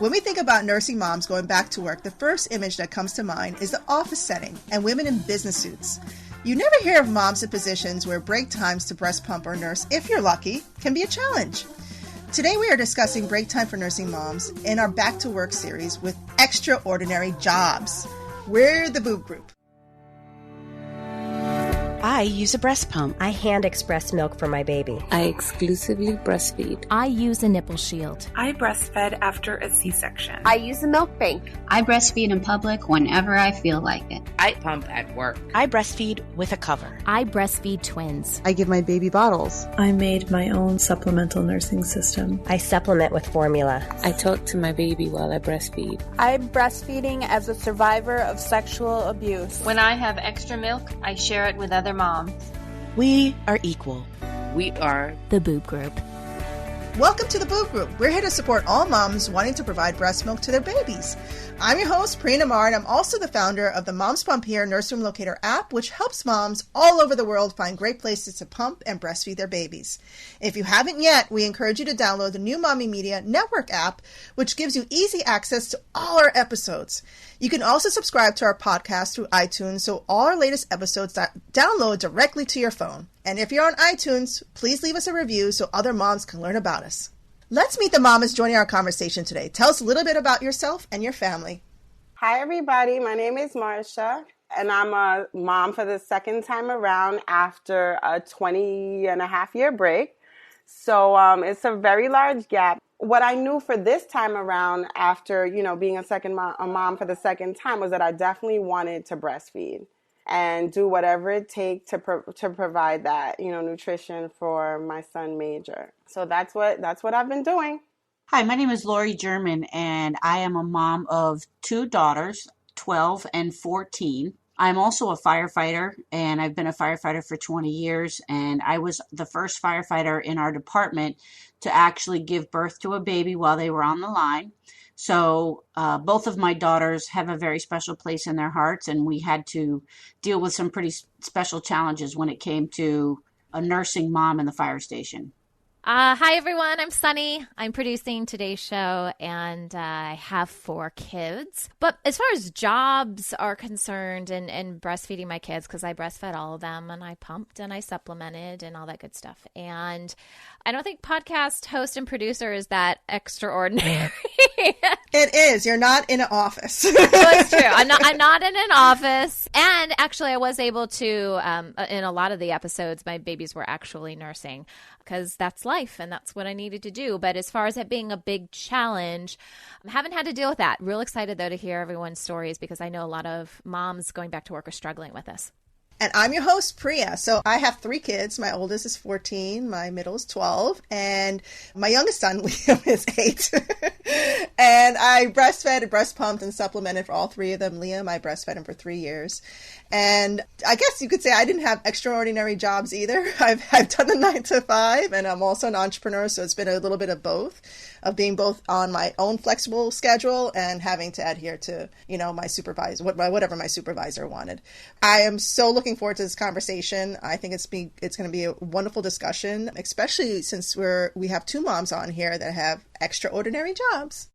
When we think about nursing moms going back to work, the first image that comes to mind is the office setting and women in business suits. You never hear of moms in positions where break times to breast pump or nurse, if you're lucky, can be a challenge. Today we are discussing break time for nursing moms in our Back to Work series with extraordinary jobs. We're the Boob Group. I use a breast pump. I hand express milk for my baby. I exclusively breastfeed. I use a nipple shield. I breastfed after a C-section. I use a milk bank. I breastfeed in public whenever I feel like it. I pump at work. I breastfeed with a cover. I breastfeed twins. I give my baby bottles. I made my own supplemental nursing system. I supplement with formula. I talk to my baby while I breastfeed. I'm breastfeeding as a survivor of sexual abuse. When I have extra milk, I share it with other moms. We are equal. We are the Boob Group. Welcome to the Boob Group. We're here to support all moms wanting to provide breast milk to their babies. I'm your host, Priya Namar, and I'm also the founder of the Moms Pump Here Nursery Locator app, which helps moms all over the world find great places to pump and breastfeed their babies. If you haven't yet, we encourage you to download the new Mommy Media Network app, which gives you easy access to all our episodes. You can also subscribe to our podcast through iTunes, so all our latest episodes download directly to your phone. And if you're on iTunes, please leave us a review so other moms can learn about us. Let's meet the mamas joining our conversation today. Tell us a little bit about yourself and your family. Hi, everybody. My name is Marcia, and I'm a mom for the second time around after a 20-and-a-half-year break. So it's a very large gap. What I knew for this time around after, being a mom for the second time was that I definitely wanted to breastfeed and do whatever it takes to provide that, nutrition for my son Major. So that's what I've been doing. Hi, my name is Lori German, and I am a mom of two daughters, 12 and 14. I'm also a firefighter, and I've been a firefighter for 20 years, and I was the first firefighter in our department to actually give birth to a baby while they were on the line. So both of my daughters have a very special place in their hearts, and we had to deal with some pretty special challenges when it came to a nursing mom in the fire station. Hi, everyone. I'm Sunny. I'm producing today's show, and I have 4 kids. But as far as jobs are concerned and breastfeeding my kids, because I breastfed all of them, and I pumped and I supplemented and all that good stuff. And I don't think podcast host and producer is that extraordinary. It is. You're not in an office. So it's true. I'm not in an office. And actually, I was able to, in a lot of the episodes, my babies were actually nursing because that's life and that's what I needed to do. But as far as it being a big challenge, I haven't had to deal with that. Real excited, though, to hear everyone's stories because I know a lot of moms going back to work are struggling with this. And I'm your host, Priya. So I have 3 kids. My oldest is 14, my middle is 12, and my youngest son, Liam, is 8. And I breastfed, breast pumped, and supplemented for all 3 of them. Liam, I breastfed him for 3 years. And I guess you could say I didn't have extraordinary jobs either. I've done the 9 to 5, and I'm also an entrepreneur, so it's been a little bit of both, of being both on my own flexible schedule and having to adhere to, my supervisor, whatever my supervisor wanted. I am so looking forward to this conversation. I think it's going to be a wonderful discussion, especially since we have 2 moms on here that have extraordinary jobs.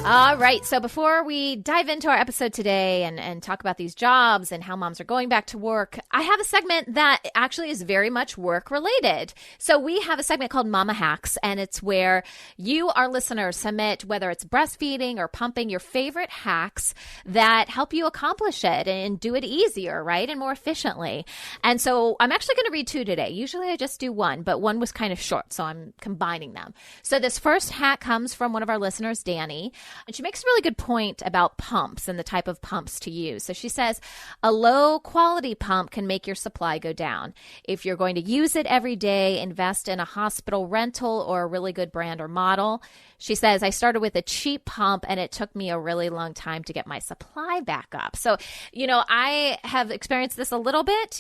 All right. So before we dive into our episode today and talk about these jobs and how moms are going back to work, I have a segment that actually is very much work related. So we have a segment called Mama Hacks, and it's where you, our listeners, submit whether it's breastfeeding or pumping, your favorite hacks that help you accomplish it and do it easier, right? And more efficiently. And so I'm actually going to read 2 today. Usually I just do 1, but 1 was kind of short, so I'm combining them. So this first hack comes from one of our listeners, Danny. And she makes a really good point about pumps and the type of pumps to use. So she says, a low quality pump can make your supply go down. If you're going to use it every day, invest in a hospital rental or a really good brand or model. She says, I started with a cheap pump and it took me a really long time to get my supply back up. So, I have experienced this a little bit,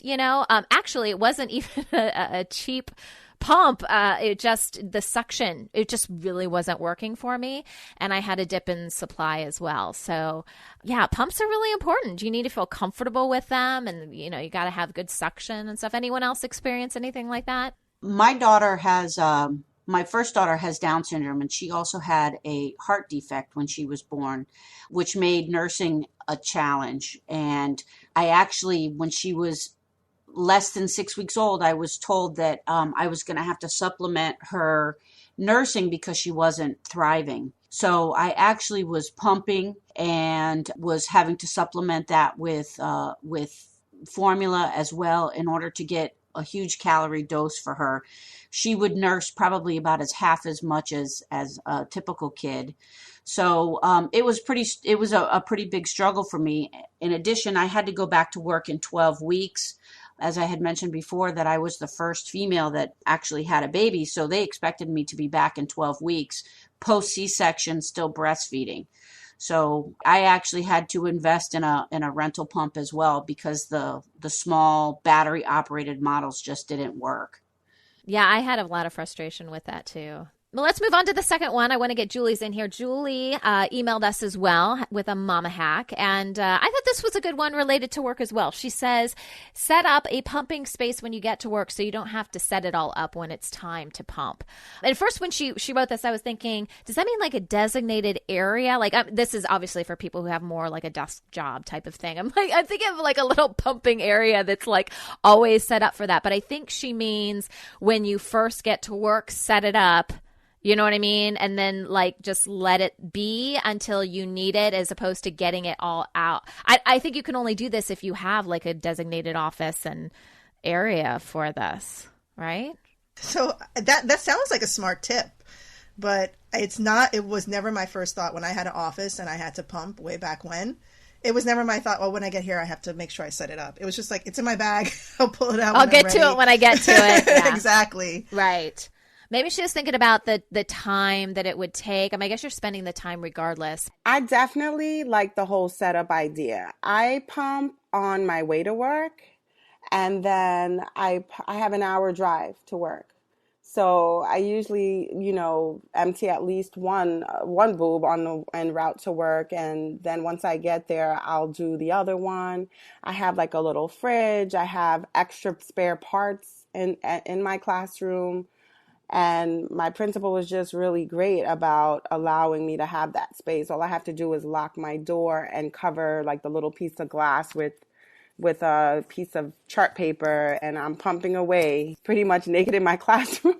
actually it wasn't even a cheap pump. The suction, it just really wasn't working for me. And I had a dip in supply as well. So yeah, pumps are really important. You need to feel comfortable with them. And, you got to have good suction and stuff. Anyone else experience anything like that? My daughter has, my first daughter has Down syndrome, and she also had a heart defect when she was born, which made nursing a challenge. And I actually, when she was less than 6 weeks old, I was told that I was going to have to supplement her nursing because she wasn't thriving. So I actually was pumping and was having to supplement that with formula as well in order to get a huge calorie dose for her. She would nurse probably about as half as much as a typical kid. So it was a pretty big struggle for me. In addition, I had to go back to work in 12 weeks. As I had mentioned before, that I was the first female that actually had a baby. So they expected me to be back in 12 weeks, post C-section, still breastfeeding. So I actually had to invest in a rental pump as well because the small battery operated models just didn't work. Yeah, I had a lot of frustration with that too. Well, let's move on to the second one. I want to get Julie's in here. Julie emailed us as well with a mama hack, and I thought this was a good one related to work as well. She says, set up a pumping space when you get to work so you don't have to set it all up when it's time to pump. At first, when she wrote this, I was thinking, does that mean like a designated area? Like this is obviously for people who have more like a desk job type of thing. I'm thinking of like a little pumping area that's like always set up for that. But I think she means when you first get to work, set it up. You know what I mean? And then like just let it be until you need it as opposed to getting it all out. I think you can only do this if you have like a designated office and area for this, right? So that sounds like a smart tip, but it's not. It was never my first thought when I had an office and I had to pump way back when. It was never my thought, well, when I get here, I have to make sure I set it up. It was just like, it's in my bag. I'll pull it out. I'll get to it when I get to it. Yeah. Exactly. Right. Maybe she was thinking about the time that it would take. I mean, I guess you're spending the time regardless. I definitely like the whole setup idea. I pump on my way to work, and then I have an hour drive to work. So I usually, empty at least one boob en route to work, and then once I get there, I'll do the other one. I have like a little fridge. I have extra spare parts in my classroom. And my principal was just really great about allowing me to have that space. All I have to do is lock my door and cover like the little piece of glass with a piece of chart paper, and I'm pumping away pretty much naked in my classroom.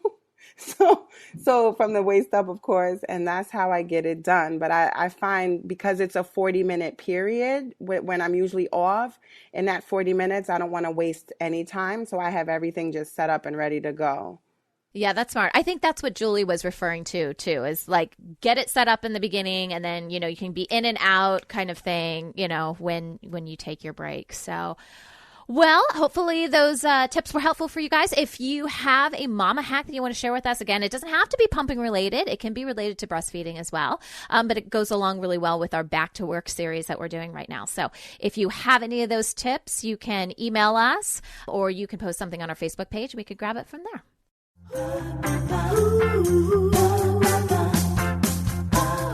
So from the waist up, of course, and that's how I get it done. But I find because it's a 40-minute period when I'm usually off, in that 40 minutes, I don't want to waste any time. So I have everything just set up and ready to go. Yeah, that's smart. I think that's what Julie was referring to, too, is like get it set up in the beginning and then, you can be in and out kind of thing, when you take your break. So, well, hopefully those tips were helpful for you guys. If you have a mama hack that you want to share with us, again, it doesn't have to be pumping related. It can be related to breastfeeding as well. But it goes along really well with our Back to Work series that we're doing right now. So if you have any of those tips, you can email us or you can post something on our Facebook page. We could grab it from there.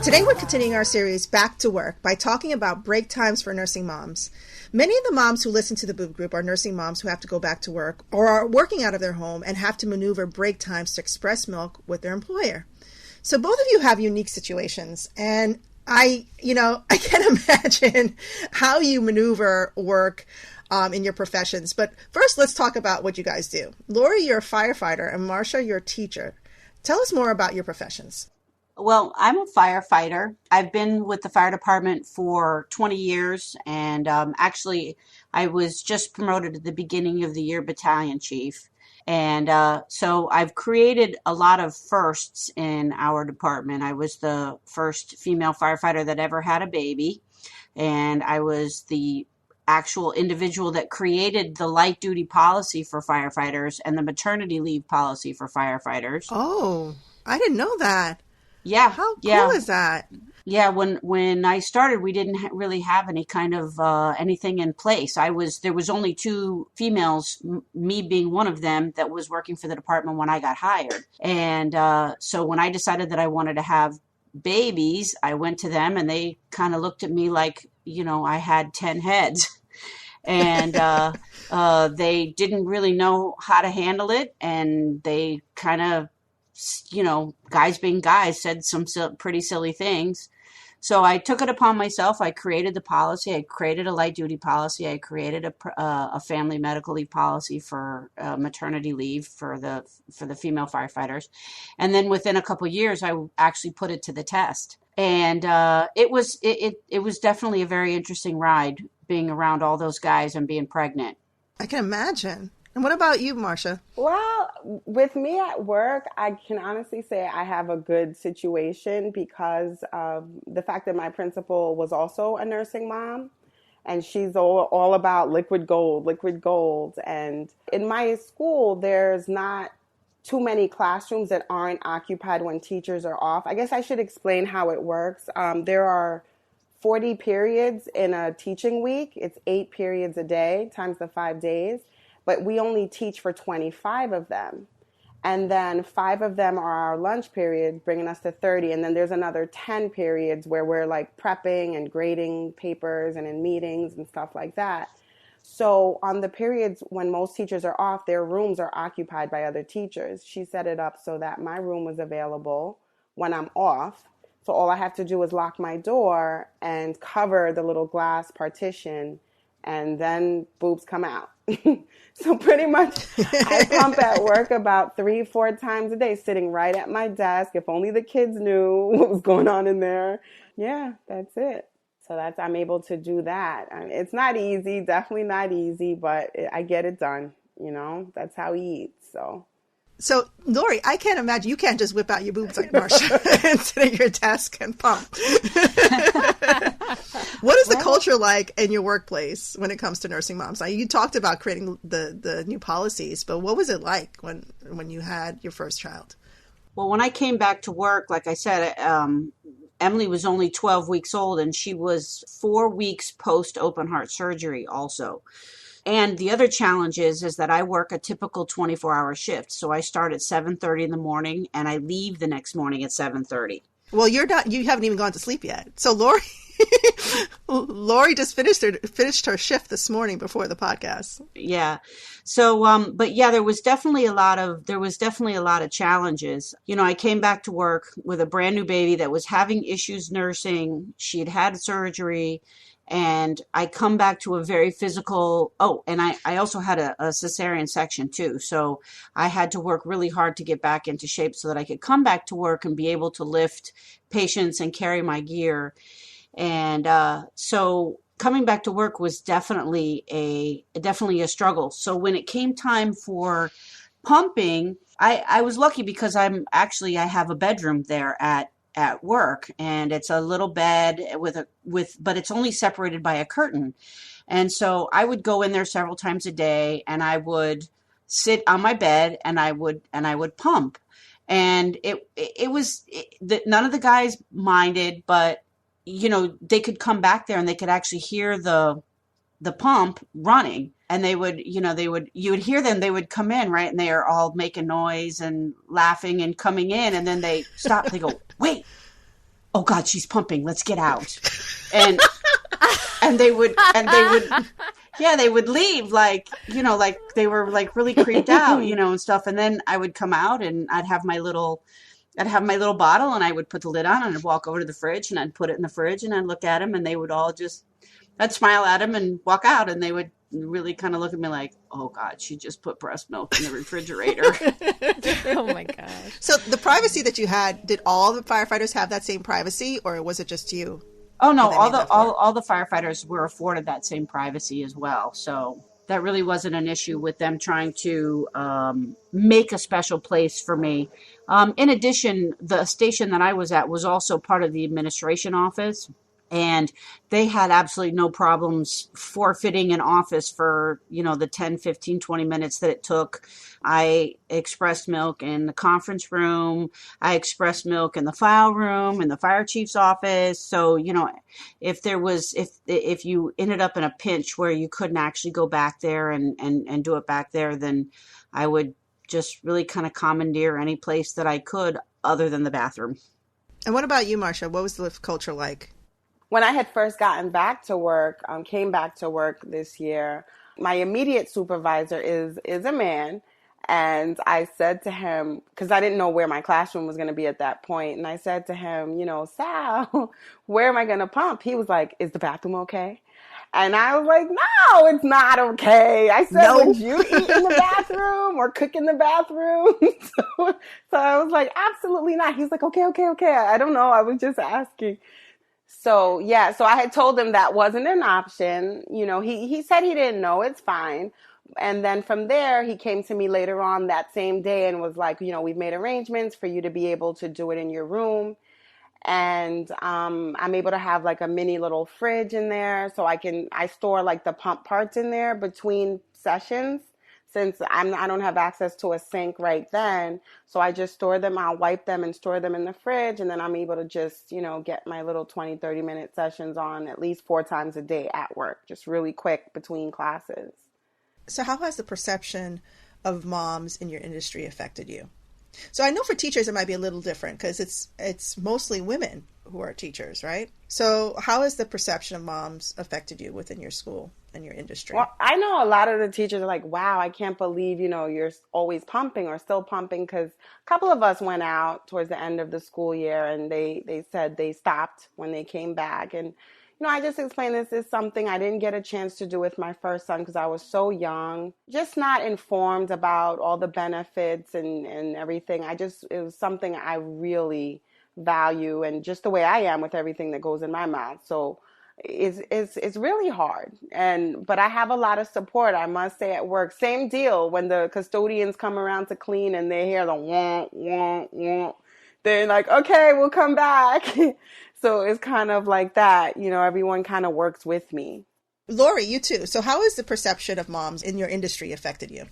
Today we're continuing our series Back to Work by talking about break times for nursing moms. Many of the moms who listen to the Boob Group are nursing moms who have to go back to work or are working out of their home and have to maneuver break times to express milk with their employer. So both of you have unique situations, and I can't imagine how you maneuver work in your professions. But first, let's talk about what you guys do. Lori, you're a firefighter, and Marcia, you're a teacher. Tell us more about your professions. Well, I'm a firefighter. I've been with the fire department for 20 years, and actually, I was just promoted at the beginning of the year battalion chief. And so I've created a lot of firsts in our department. I was the first female firefighter that ever had a baby, and I was the actual individual that created the light duty policy for firefighters and the maternity leave policy for firefighters. Oh, I didn't know that. Yeah. How cool is that? Yeah. When I started, we didn't really have any kind of anything in place. There was only 2 females, me being one of them, that was working for the department when I got hired. And so when I decided that I wanted to have babies, I went to them and they kind of looked at me like, I had 10 heads. And they didn't really know how to handle it. And they kind of, guys being guys, said some pretty silly things. So I took it upon myself. I created the policy. I created a light duty policy. I created a family medical leave policy for maternity leave for the female firefighters. And then within a couple of years, I actually put it to the test. And it was definitely a very interesting ride, being around all those guys and being pregnant. I can imagine. And what about you, Marcia? Well, with me at work, I can honestly say I have a good situation because of the fact that my principal was also a nursing mom. And she's all about liquid gold. And in my school, there's not too many classrooms that aren't occupied when teachers are off. I guess I should explain how it works. There are 40 periods in a teaching week. It's 8 periods a day times the 5 days. But we only teach for 25 of them. And then 5 of them are our lunch period, bringing us to 30. And then there's another 10 periods where we're like prepping and grading papers and in meetings and stuff like that. So on the periods when most teachers are off, their rooms are occupied by other teachers. She set it up so that my room was available when I'm off. So all I have to do is lock my door and cover the little glass partition, and then boobs come out. So pretty much I pump at work about 3-4 times a day, sitting right at my desk. If only the kids knew what was going on in there. Yeah, that's it. So I'm able to do that. It's not easy, definitely not easy, but I get it done. That's how he eats. So, Lori, I can't imagine. You can't just whip out your boobs like Marcia and sit at your desk and pump. What is the culture like in your workplace when it comes to nursing moms? Now, you talked about creating the new policies, but what was it like when you had your first child? Well, when I came back to work, like I said, Emily was only 12 weeks old, and she was 4 weeks post open heart surgery also. And the other challenge is that I work a typical 24-hour shift. So I start at 7:30 in the morning and I leave the next morning at 7:30. Well, you haven't even gone to sleep yet. So Lori just finished her shift this morning before the podcast. Yeah. So, but yeah, there was definitely a lot of challenges. I came back to work with a brand new baby that was having issues nursing. She had surgery. And I come back to a very physical, and I also had a cesarean section too. So I had to work really hard to get back into shape so that I could come back to work and be able to lift patients and carry my gear. And so coming back to work was definitely a struggle. So when it came time for pumping, I was lucky because I have a bedroom there at work, and it's a little bed but it's only separated by a curtain. And so I would go in there several times a day, and I would sit on my bed and I would pump. And none of the guys minded, but they could come back there and they could actually hear the pump running. And you would hear them, they would come in, right? And they are all making noise and laughing and coming in. And then they stop, they go, wait, oh God, she's pumping. Let's get out. And they would leave like they were like really creeped out, and stuff. And then I would come out and I'd have my little bottle, and I would put the lid on, and I'd walk over to the fridge and I'd put it in the fridge, and I'd look at them, and they would all I'd smile at them and walk out, and they would really kind of look at me like, oh God, she just put breast milk in the refrigerator. Oh my gosh. So the privacy that you had, did all the firefighters have that same privacy, or was it just you? Oh no, all the firefighters were afforded that same privacy as well. So that really wasn't an issue with them trying to make a special place for me. In addition, the station that I was at was also part of the administration office. And they had absolutely no problems forfeiting an office for, the 10, 15, 20 minutes that it took. I expressed milk in the conference room. I expressed milk in the file room, in the fire chief's office. So, if you ended up in a pinch where you couldn't actually go back there and do it back there, then I would just really kind of commandeer any place that I could other than the bathroom. And what about you, Marcia? What was the culture like? When I had first gotten back to work, came back to work this year, my immediate supervisor is a man. And I said to him, because I didn't know where my classroom was going to be at that point, and I said to him, Sal, where am I going to pump? He was like, is the bathroom okay? And I was like, no, it's not okay. I said, No. Would you eat in the bathroom or cook in the bathroom? So I was like, absolutely not. He's like, okay. I don't know. I was just asking. So, yeah, so I had told him that wasn't an option. He said he didn't know. It's fine. And then from there, he came to me later on that same day and was like, we've made arrangements for you to be able to do it in your room. And I'm able to have like a mini little fridge in there, so I store like the pump parts in there between sessions, since I don't have access to a sink right then. So I just store them, I'll wipe them and store them in the fridge, and then I'm able to just get my little 20-30 minute sessions on at least 4 times a day at work, just really quick between classes. So how has the perception of moms in your industry affected you? So I know for teachers it might be a little different because it's mostly women who are teachers, right? So how has the perception of moms affected you within your school and your industry? Well, I know a lot of the teachers are like, wow, I can't believe, you're always pumping or still pumping, because a couple of us went out towards the end of the school year and they said they stopped when they came back. And I just explained this is something I didn't get a chance to do with my first son because I was so young, just not informed about all the benefits and everything. It was something I really value, and just the way I am with everything that goes in my mouth. So it's really hard. But I have a lot of support, I must say, at work. Same deal when the custodians come around to clean and they hear the womp, womp, womp. They're like, okay, we'll come back. So it's kind of like that. Everyone kind of works with me. Lori, you too. So how has the perception of moms in your industry affected you?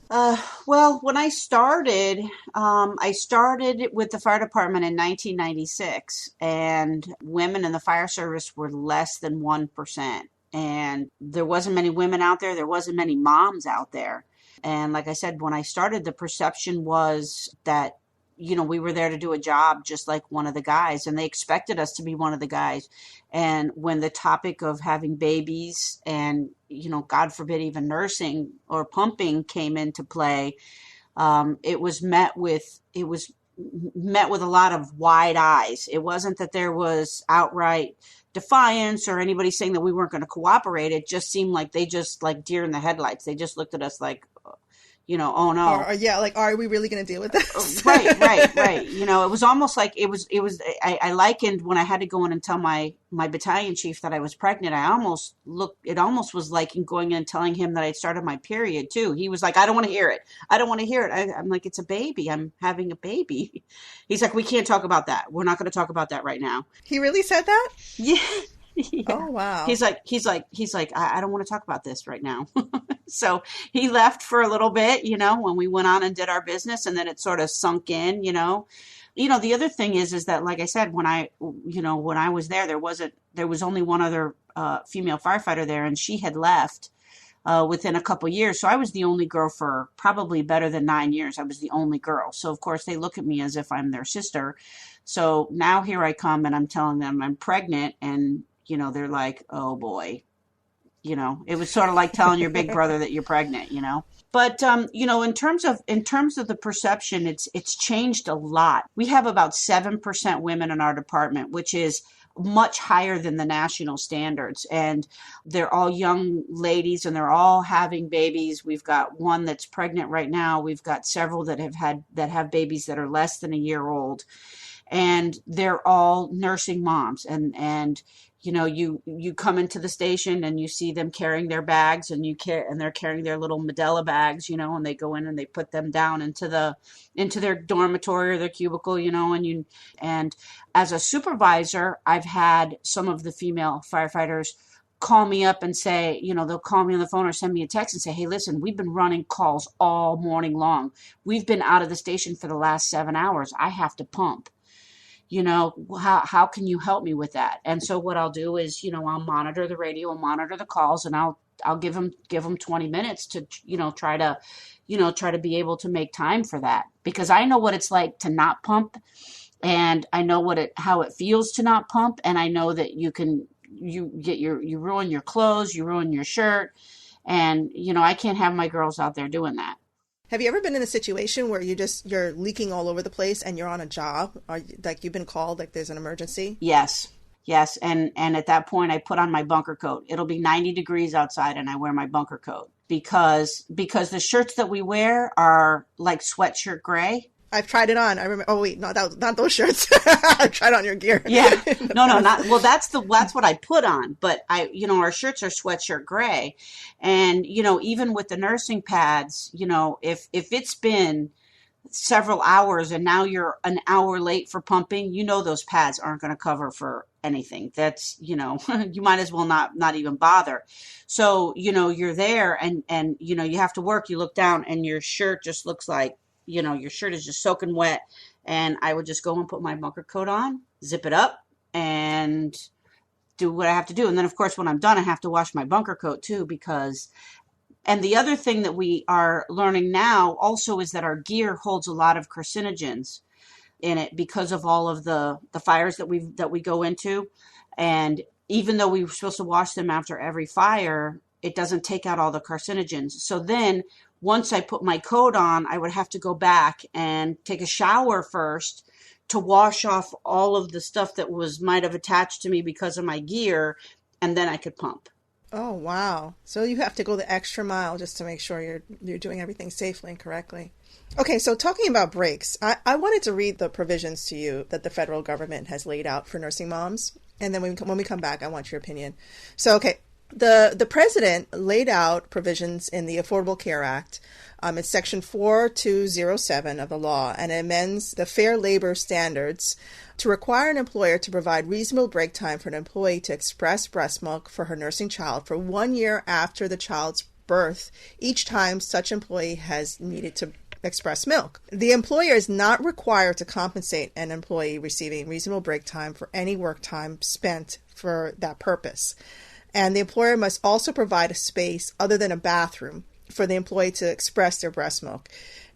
Well, when I started with the fire department in 1996, and women in the fire service were less than 1%. And there wasn't many women out there. There wasn't many moms out there. And like I said, when I started, the perception was that we were there to do a job just like one of the guys, and they expected us to be one of the guys. And when the topic of having babies and, God forbid, even nursing or pumping came into play, it was met with a lot of wide eyes. It wasn't that there was outright defiance or anybody saying that we weren't going to cooperate. It just seemed like they just like deer in the headlights. They just looked at us like, oh no. Like, are we really going to deal with this? Right. It was almost like I likened when I had to go in and tell my battalion chief that I was pregnant. It almost was like going in and telling him that I'd started my period too. He was like, I don't want to hear it. I'm like, it's a baby. I'm having a baby. He's like, we can't talk about that. We're not going to talk about that right now. He really said that? Yeah. Yeah. Oh, wow. He's like, I don't want to talk about this right now. So he left for a little bit, when we went on and did our business, and then it sort of sunk in, the other thing is that, like I said, when I was there, there was only one other female firefighter there, and she had left within a couple years. So I was the only girl for probably better than 9 years. I was the only girl. So of course they look at me as if I'm their sister. So now here I come and I'm telling them I'm pregnant, and they're like, oh boy, it was sort of like telling your big brother that you're pregnant, But, in terms of the perception, it's changed a lot. We have about 7% women in our department, which is much higher than the national standards. And they're all young ladies and they're all having babies. We've got one that's pregnant right now. We've got several that have babies that are less than a year old. And they're all nursing moms. And you come into the station and you see them carrying their bags, and they're carrying their little Medela bags, and they go in and they put them down into their dormitory or their cubicle, and as a supervisor, I've had some of the female firefighters call me up and say, they'll call me on the phone or send me a text and say, hey, listen, we've been running calls all morning long. We've been out of the station for the last 7 hours. I have to pump. How can you help me with that? And so what I'll do is, I'll monitor the radio, I'll monitor the calls, and I'll give them 20 minutes to, try to be able to make time for that, because I know what it's like to not pump and I know how it feels to not pump, and I know that you ruin your clothes, you ruin your shirt, and I can't have my girls out there doing that. Have you ever been in a situation where you're leaking all over the place and you're on a job, or like you've been called, like there's an emergency? Yes. And at that point I put on my bunker coat. It'll be 90 degrees outside and I wear my bunker coat because the shirts that we wear are like sweatshirt gray. I've tried it on. I remember. Oh wait, not those shirts. I tried on your gear. Yeah, no, not. Well, that's what I put on. But our shirts are sweatshirt gray, and even with the nursing pads, if it's been several hours and now you're an hour late for pumping, those pads aren't going to cover for anything. That's you might as well not even bother. So you're there and you have to work. You look down and your shirt just looks like. Your shirt is just soaking wet, and I would just go and put my bunker coat on, zip it up, and do what I have to do. And then, of course, when I'm done, I have to wash my bunker coat too, and the other thing that we are learning now also is that our gear holds a lot of carcinogens in it because of all of the fires that we go into. And even though we were supposed to wash them after every fire, it doesn't take out all the carcinogens. So then once I put my coat on, I would have to go back and take a shower first to wash off all of the stuff that might have attached to me because of my gear, and then I could pump. Oh, wow. So you have to go the extra mile just to make sure you're doing everything safely and correctly. Okay, so talking about breaks, I wanted to read the provisions to you that the federal government has laid out for nursing moms. And then when we come back, I want your opinion. So, okay. The president laid out provisions in the Affordable Care Act. It's Section 4207 of the law, and it amends the Fair Labor Standards to require an employer to provide reasonable break time for an employee to express breast milk for her nursing child for 1 year after the child's birth, each time such employee has needed to express milk. The employer is not required to compensate an employee receiving reasonable break time for any work time spent for that purpose. And the employer must also provide a space other than a bathroom for the employee to express their breast milk.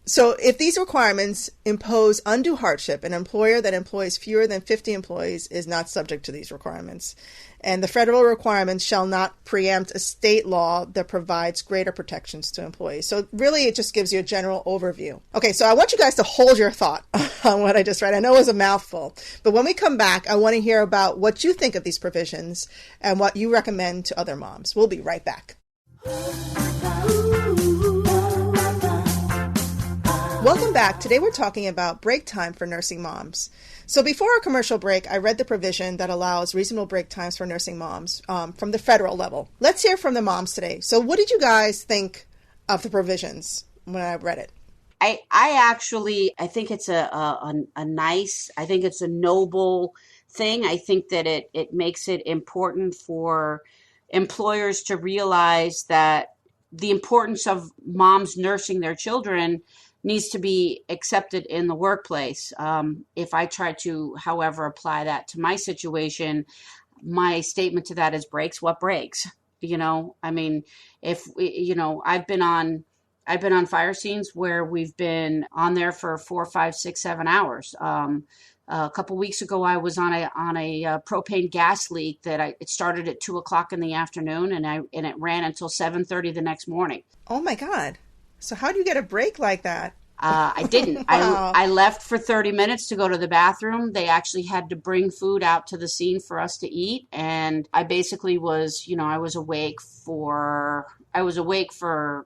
So if these requirements impose undue hardship, an employer that employs fewer than 50 employees is not subject to these requirements. And the federal requirements shall not preempt a state law that provides greater protections to employees. So really, it just gives you a general overview. Okay, so I want you guys to hold your thought on what I just read. I know it was a mouthful, but when we come back, I want to hear about what you think of these provisions and what you recommend to other moms. We'll be right back. Welcome back. Today we're talking about break time for nursing moms. So before our commercial break, I read the provision that allows reasonable break times for nursing moms from the federal level. Let's hear from the moms today. So what did you guys think of the provisions when I read it? I think it's I think it's a noble thing. I think that it makes it important for employers to realize that the importance of moms nursing their children needs to be accepted in the workplace. If I try to, however, apply that to my situation, my statement to that is breaks what breaks. I mean, I've been on fire scenes where we've been on there for 4, 5, 6, 7 hours. A couple weeks ago, I was on a propane gas leak that it started at 2:00 in the afternoon, and it ran until 7:30 the next morning. Oh my God! So how do you get a break like that? I didn't. Wow. I left for 30 minutes to go to the bathroom. They actually had to bring food out to the scene for us to eat, and I basically was, I was awake for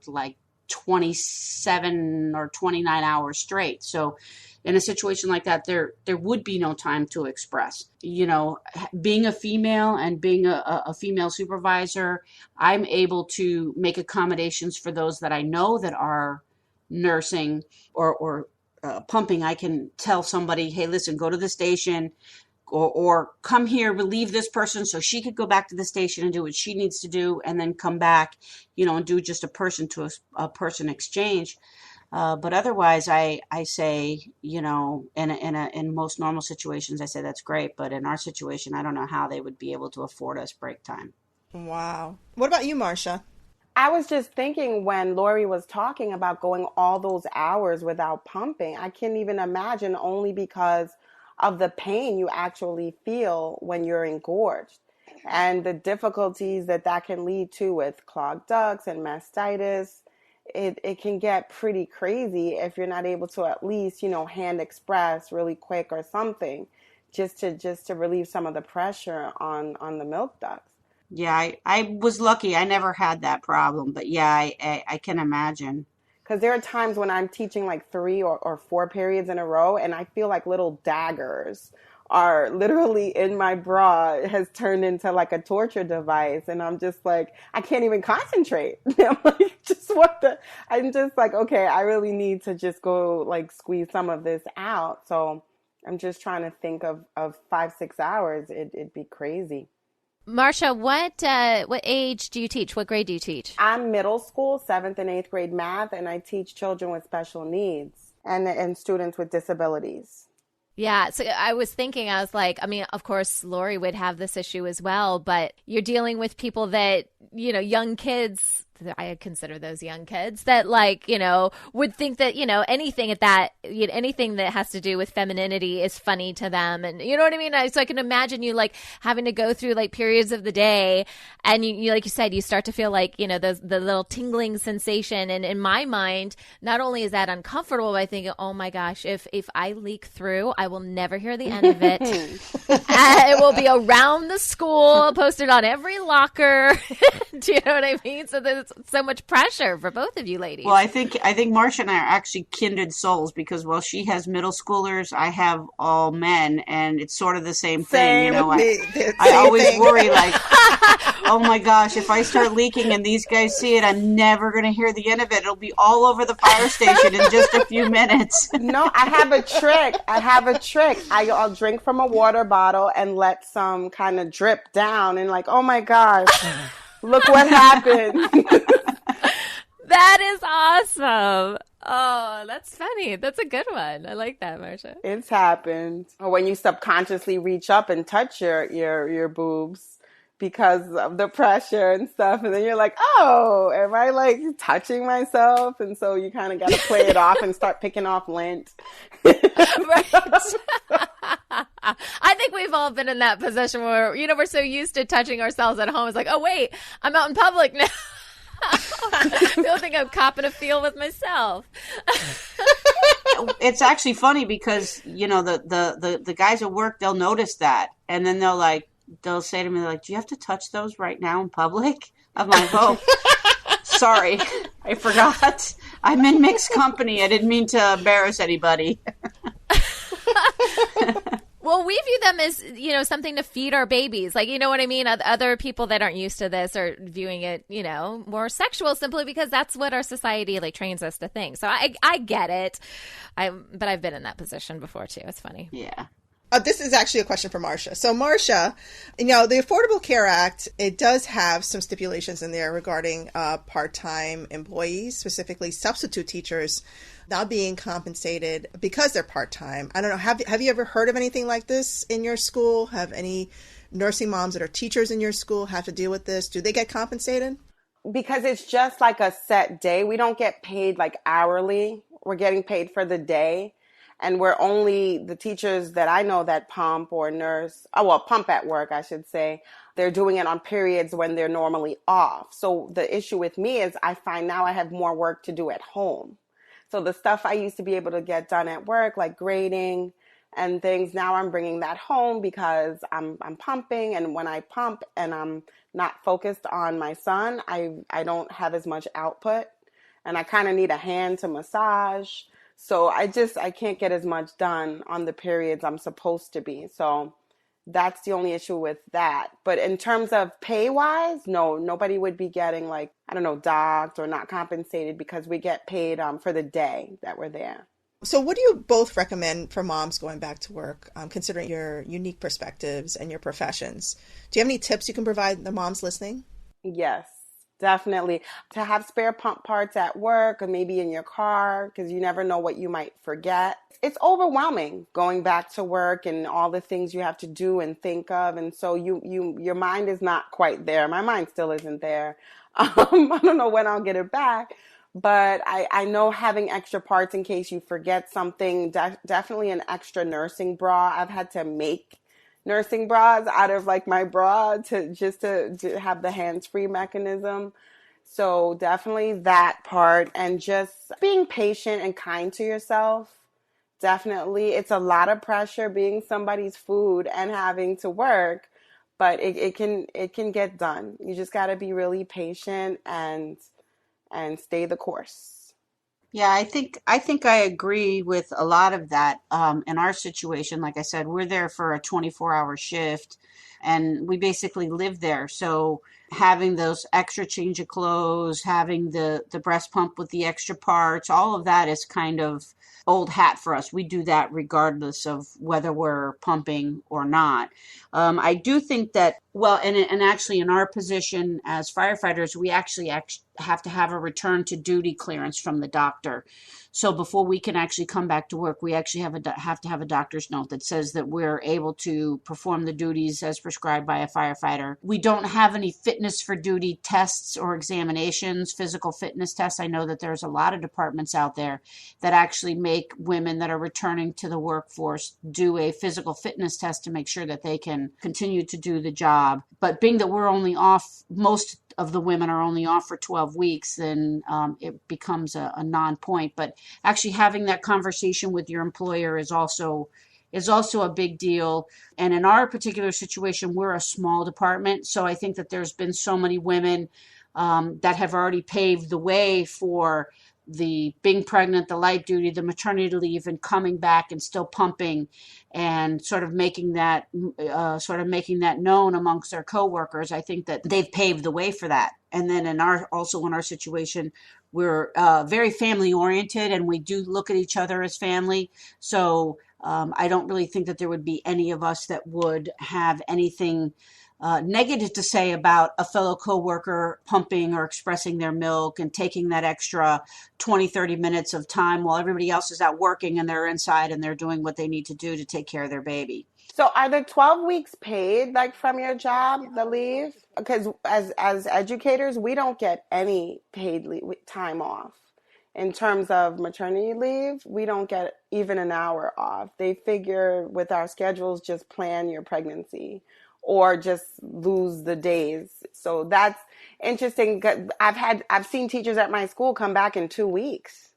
like 27 or 29 hours straight. So in a situation like that, there would be no time to express. Being a female and being a female supervisor, I'm able to make accommodations for those that I know that are nursing or pumping. I can tell somebody, hey, listen, go to the station or come here, relieve this person so she could go back to the station and do what she needs to do, and then come back, and do just a person to a person exchange. But otherwise, I say, in most normal situations, I say that's great. But in our situation, I don't know how they would be able to afford us break time. Wow. What about you, Marcia? I was just thinking when Lori was talking about going all those hours without pumping, I can't even imagine, only because of the pain you actually feel when you're engorged and the difficulties that can lead to with clogged ducts and mastitis. It can get pretty crazy if you're not able to at least, hand express really quick or something just to relieve some of the pressure on the milk ducts. Yeah, I was lucky. I never had that problem, but yeah, I can imagine. Because there are times when I'm teaching like 3 or 4 periods in a row, and I feel like little daggers are literally in my bra. It has turned into like a torture device, and I'm just like, I can't even concentrate. I'm like, I'm just like, okay, I really need to just go like squeeze some of this out. So I'm just trying to think of 5-6 hours. It'd be crazy. Marcia, what age do you teach? What grade do you teach? I'm middle school, 7th and 8th grade math, and I teach children with special needs and students with disabilities. Yeah, so I was thinking, I was like, I mean, of course, Lori would have this issue as well, but you're dealing with people that, young kids, I consider those young kids that would think that, anything anything that has to do with femininity is funny to them. And you know what I mean? So I can imagine you having to go through periods of the day and you like you said, you start to feel the little tingling sensation. And in my mind, not only is that uncomfortable, but I think, oh my gosh, if I leak through, I will never hear the end of it. It will be around the school, posted on every locker. Do you know what I mean? So there's so much pressure for both of you ladies. Well, I think Marcia and I are actually kindred souls because while she has middle schoolers, I have all men, and it's sort of the same thing. I always worry oh my gosh, if I start leaking and these guys see it, I'm never going to hear the end of it. It'll be all over the fire station in just a few minutes. No, I have a trick. I'll drink from a water bottle and let some kind of drip down and oh my gosh. Look what happened. That is awesome. Oh, that's funny. That's a good one. I like that, Marcia. It's happened. Or when you subconsciously reach up and touch your boobs because of the pressure and stuff. And then you're like, oh, am I touching myself? And so you kind of got to play it off and start picking off lint. Right. I think we've all been in that position where, we're so used to touching ourselves at home. It's like, oh, wait, I'm out in public now. I don't think I'm copping a feel with myself. It's actually funny because, the guys at work, they'll notice that. And then they'll say to me, do you have to touch those right now in public? I'm like, oh, sorry, I forgot. I'm in mixed company. I didn't mean to embarrass anybody. Well, we view them as, something to feed our babies. You know what I mean? Other people that aren't used to this are viewing it, more sexual simply because that's what our society trains us to think. So I get it. But I've been in that position before too. It's funny. Yeah. This is actually a question for Marcia. So Marcia, the Affordable Care Act, it does have some stipulations in there regarding part-time employees, specifically substitute teachers, not being compensated because they're part-time. I don't know. Have you ever heard of anything like this in your school? Have any nursing moms that are teachers in your school have to deal with this? Do they get compensated? Because it's just a set day. We don't get paid hourly. We're getting paid for the day. And we're only the teachers that I know that pump or nurse, pump at work, I should say. They're doing it on periods when they're normally off. So the issue with me is I find now I have more work to do at home. So the stuff I used to be able to get done at work, like grading and things, now I'm bringing that home because I'm pumping. And when I pump and I'm not focused on my son, I don't have as much output. And I kind of need a hand to massage. So I can't get as much done on the periods I'm supposed to be. So that's the only issue with that. But in terms of pay wise, no, nobody would be getting docked or not compensated because we get paid for the day that we're there. So what do you both recommend for moms going back to work, considering your unique perspectives and your professions? Do you have any tips you can provide the moms listening? Yes. Definitely. To have spare pump parts at work or maybe in your car, because you never know what you might forget. It's overwhelming going back to work and all the things you have to do and think of. And so your mind is not quite there. My mind still isn't there. I don't know when I'll get it back. But I know having extra parts in case you forget something, definitely an extra nursing bra. I've had to make nursing bras out of like my bra to have the hands-free mechanism. So definitely that part, and just being patient and kind to yourself. Definitely. It's a lot of pressure being somebody's food and having to work, but it can get done. You just got to be really patient and stay the course. Yeah, I think I agree with a lot of that. In our situation, like I said, we're there for a 24-hour shift, and we basically live there. So having those extra change of clothes, having the breast pump with the extra parts, all of that is kind of old hat for us. We do that regardless of whether we're pumping or not. I do think that, well, and actually in our position as firefighters, we actually have to have a return to duty clearance from the doctor. So before we can actually come back to work, we actually have to have a doctor's note that says that we're able to perform the duties as prescribed by a firefighter. We don't have any fitness for duty tests or examinations, physical fitness tests. I know that there's a lot of departments out there that actually make women that are returning to the workforce do a physical fitness test to make sure that they can continue to do the job. But being that we're only off, most of the women are only off for 12 weeks, then it becomes a non-point. But actually having that conversation with your employer is also a big deal. And in our particular situation, we're a small department. So I think that there's been so many women that have already paved the way for the being pregnant, the light duty, the maternity leave, and coming back and still pumping, and sort of making that known amongst their coworkers. I think that they've paved the way for that. And then in our situation, we're very family oriented, and we do look at each other as family. So I don't really think that there would be any of us that would have anything negative to say about a fellow coworker pumping or expressing their milk and taking that extra 20, 30 minutes of time while everybody else is out working and they're inside and they're doing what they need to do to take care of their baby. So are the 12 weeks paid, like from your job, the leave? Because as educators, we don't get any paid time off. In terms of maternity leave, we don't get even an hour off. They figure with our schedules, just plan your pregnancy or just lose the days. So that's interesting. I've seen teachers at my school come back in 2 weeks.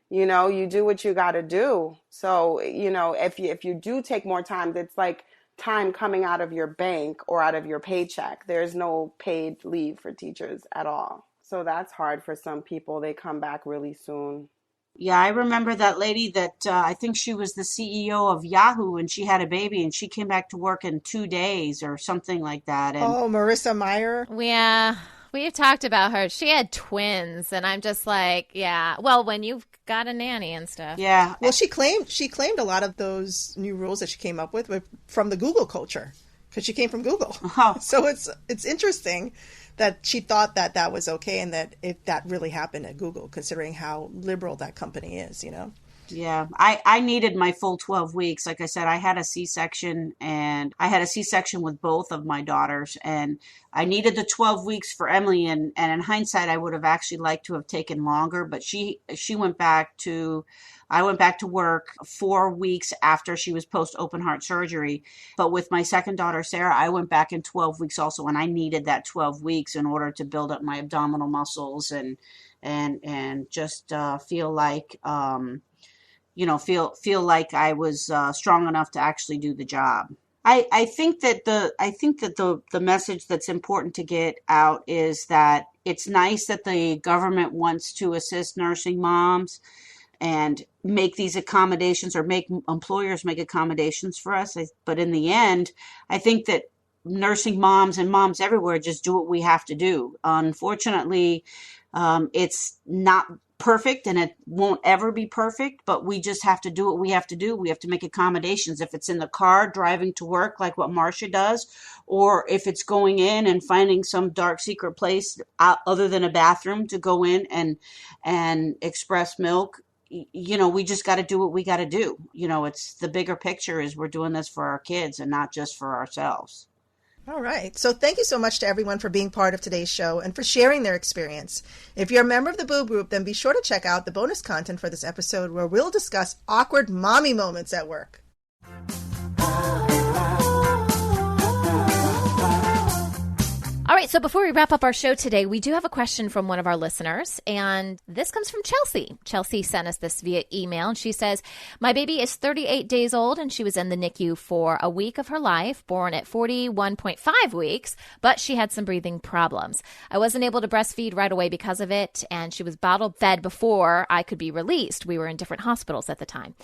You do what you got to do. So, if you do take more time, it's like time coming out of your bank or out of your paycheck. There's no paid leave for teachers at all. So that's hard for some people. They come back really soon. Yeah, I remember that lady that I think she was the CEO of Yahoo, and she had a baby and she came back to work in 2 days or something like that. And Marissa Meyer. Yeah, we've talked about her. She had twins, and I'm just like, yeah. Well, when you've got a nanny and stuff. Yeah. Well, she claimed a lot of those new rules that she came up with were from the Google culture, because she came from Google. Oh. So it's interesting that she thought that was okay, and that if that really happened at Google, considering how liberal that company is, Yeah, I needed my full 12 weeks. Like I said, I had a C-section, and I had a C-section with both of my daughters, and I needed the 12 weeks for Emily. And in hindsight, I would have actually liked to have taken longer, but she went back to, I went back to work 4 weeks after she was post open heart surgery. But with my second daughter, Sarah, I went back in 12 weeks also, and I needed that 12 weeks in order to build up my abdominal muscles and just feel like, feel like I was strong enough to actually do the job. I think that the message that's important to get out is that it's nice that the government wants to assist nursing moms and make these accommodations, or make employers make accommodations for us. But in the end, I think that nursing moms and moms everywhere just do what we have to do. Unfortunately, it's not perfect, and it won't ever be perfect, but we just have to do what we have to do. We have to make accommodations. If it's in the car driving to work, like what Marcia does, or if it's going in and finding some dark secret place other than a bathroom to go in and express milk, we just got to do what we got to do. It's the bigger picture is we're doing this for our kids and not just for ourselves. All right. So thank you so much to everyone for being part of today's show and for sharing their experience. If you're a member of the Boob Group, then be sure to check out the bonus content for this episode where we'll discuss awkward mommy moments at work. All right, so before we wrap up our show today, we do have a question from one of our listeners, and this comes from Chelsea. Chelsea sent us this via email, and she says, my baby is 38 days old, and she was in the NICU for a week of her life, born at 41.5 weeks, but she had some breathing problems. I wasn't able to breastfeed right away because of it, and she was bottle fed before I could be released. We were in different hospitals at the time.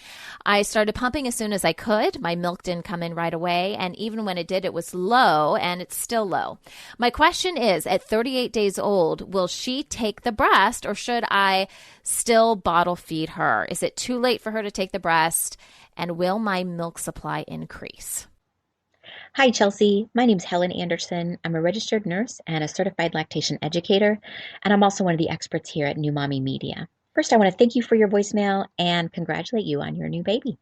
I started pumping as soon as I could. My milk didn't come in right away, and even when it did, it was low, and it's still low. My question is, at 38 days old, will she take the breast or should I still bottle feed her? Is it too late for her to take the breast? And will my milk supply increase? Hi, Chelsea. My name's Helen Anderson. I'm a registered nurse and a certified lactation educator, and I'm also one of the experts here at New Mommy Media. First, I want to thank you for your voicemail and congratulate you on your new baby.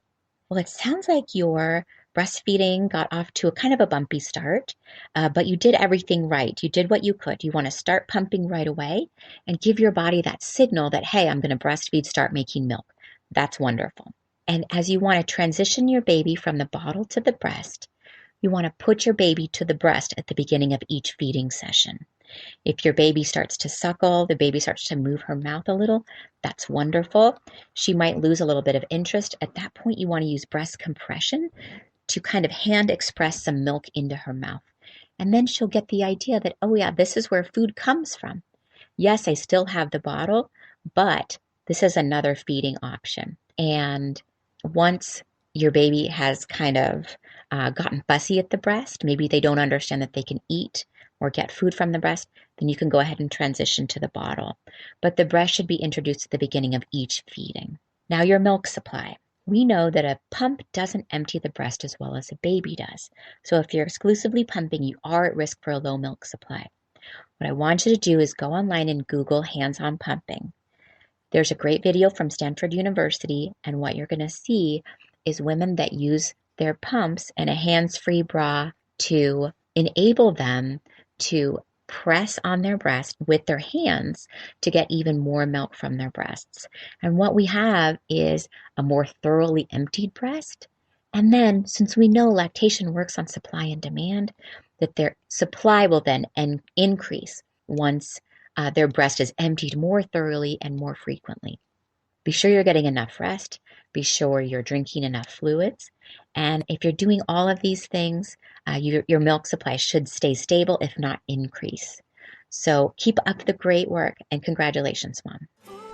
Well, it sounds like your breastfeeding got off to a kind of a bumpy start, but you did everything right. You did what you could. You want to start pumping right away and give your body that signal that, hey, I'm going to breastfeed, start making milk. That's wonderful. And as you want to transition your baby from the bottle to the breast, you want to put your baby to the breast at the beginning of each feeding session. If your baby starts to suckle, the baby starts to move her mouth a little, that's wonderful. She might lose a little bit of interest. At that point, you want to use breast compression to kind of hand express some milk into her mouth. And then she'll get the idea that, oh yeah, this is where food comes from. Yes, I still have the bottle, but this is another feeding option. And once your baby has kind of gotten fussy at the breast, maybe they don't understand that they can eat or get food from the breast, then you can go ahead and transition to the bottle. But the breast should be introduced at the beginning of each feeding. Now, your milk supply. We know that a pump doesn't empty the breast as well as a baby does. So if you're exclusively pumping, you are at risk for a low milk supply. What I want you to do is go online and Google hands-on pumping. There's a great video from Stanford University, and what you're going to see is women that use their pumps and a hands-free bra to enable them to press on their breast with their hands to get even more milk from their breasts. And what we have is a more thoroughly emptied breast. And then, since we know lactation works on supply and demand, that their supply will then increase once their breast is emptied more thoroughly and more frequently. Be sure you're getting enough rest. Be sure you're drinking enough fluids. And if you're doing all of these things, your milk supply should stay stable, if not increase. So keep up the great work, and congratulations, Mom.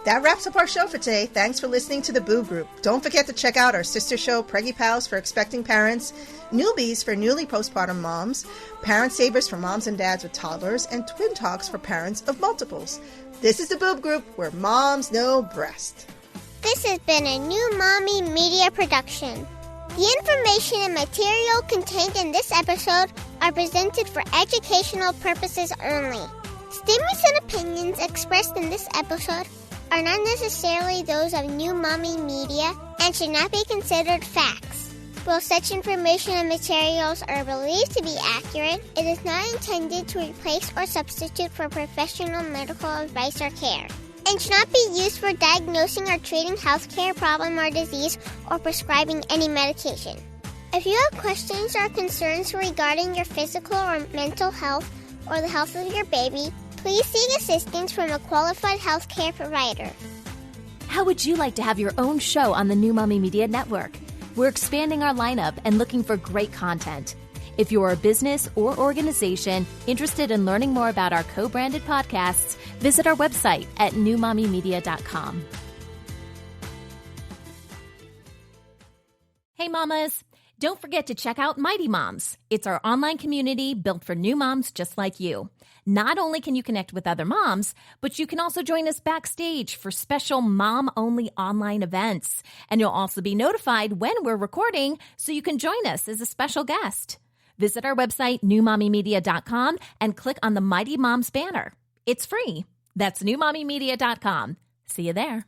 That wraps up our show for today. Thanks for listening to the Boob Group. Don't forget to check out our sister show, Preggy Pals for expecting parents, Newbies for newly postpartum moms, Parent Savers for moms and dads with toddlers, and Twin Talks for parents of multiples. This is the Boob Group, where moms know breast. This has been a New Mommy Media production. The information and material contained in this episode are presented for educational purposes only. Statements and opinions expressed in this episode are not necessarily those of New Mommy Media and should not be considered facts. While such information and materials are believed to be accurate, it is not intended to replace or substitute for professional medical advice or care, and should not be used for diagnosing or treating healthcare problem or disease or prescribing any medication. If you have questions or concerns regarding your physical or mental health or the health of your baby, please seek assistance from a qualified healthcare provider. How would you like to have your own show on the New Mommy Media Network? We're expanding our lineup and looking for great content. If you're a business or organization interested in learning more about our co-branded podcasts, visit our website at newmommymedia.com. Hey mamas, don't forget to check out Mighty Moms. It's our online community built for new moms just like you. Not only can you connect with other moms, but you can also join us backstage for special mom-only online events. And you'll also be notified when we're recording so you can join us as a special guest. Visit our website, newmommymedia.com, and click on the Mighty Moms banner. It's free. That's newmommymedia.com. See you there.